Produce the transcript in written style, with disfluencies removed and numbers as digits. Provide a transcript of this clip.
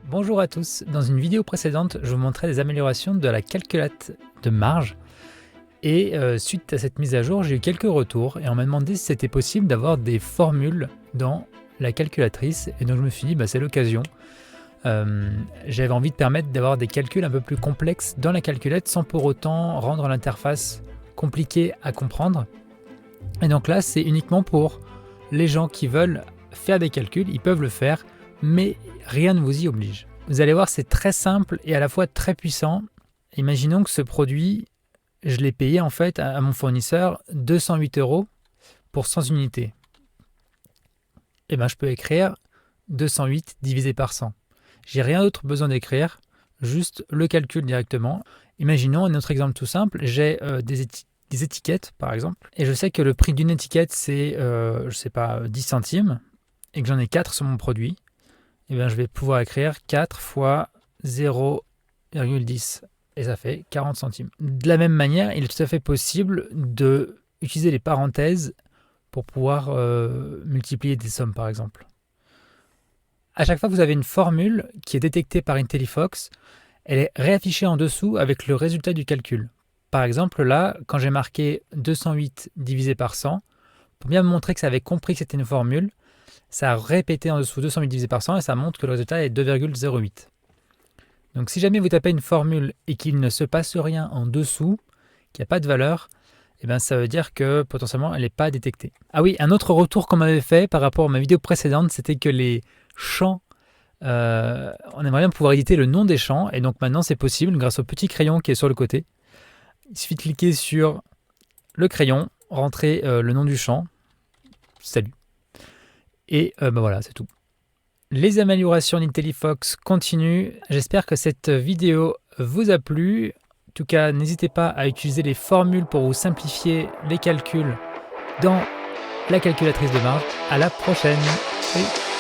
Bonjour à tous, dans une vidéo précédente, je vous montrais des améliorations de la calculette de marge et suite à cette mise à jour, j'ai eu quelques retours et on m'a demandé si c'était possible d'avoir des formules dans la calculatrice et donc je me suis dit c'est l'occasion. J'avais envie de permettre d'avoir des calculs un peu plus complexes dans la calculette sans pour autant rendre l'interface compliquée à comprendre. Et donc là, c'est uniquement pour les gens qui veulent faire des calculs, ils peuvent le faire, mais rien ne vous y oblige. Vous allez voir, c'est très simple et à la fois très puissant. Imaginons que ce produit, je l'ai payé en fait à mon fournisseur 208 € pour 100 unités. Et je peux écrire 208 divisé par 100. J'ai rien d'autre besoin d'écrire, juste le calcul directement. Imaginons un autre exemple tout simple, j'ai des étiquettes par exemple, et je sais que le prix d'une étiquette c'est, 10 centimes, et que j'en ai 4 sur mon produit. Et je vais pouvoir écrire 4 fois 0,10 et ça fait 40 centimes. De la même manière, il est tout à fait possible d'utiliser les parenthèses pour pouvoir multiplier des sommes par exemple. À chaque fois que vous avez une formule qui est détectée par IntelliFox, elle est réaffichée en dessous avec le résultat du calcul. Par exemple là, quand j'ai marqué 208 divisé par 100, pour bien me montrer que ça avait compris que c'était une formule, ça a répété en dessous 208 divisé par 100 et ça montre que le résultat est 2,08. Donc si jamais vous tapez une formule et qu'il ne se passe rien en dessous, qu'il n'y a pas de valeur, ça veut dire que potentiellement elle n'est pas détectée. Ah oui, un autre retour qu'on m'avait fait par rapport à ma vidéo précédente, c'était que les champs, on aimerait bien pouvoir éditer le nom des champs et donc maintenant c'est possible grâce au petit crayon qui est sur le côté. Il suffit de cliquer sur le crayon, rentrer le nom du champ, salut. Et voilà, c'est tout. Les améliorations d'IntelliFox continuent. J'espère que cette vidéo vous a plu. En tout cas, n'hésitez pas à utiliser les formules pour vous simplifier les calculs dans la calculatrice de marge. À la prochaine. Salut.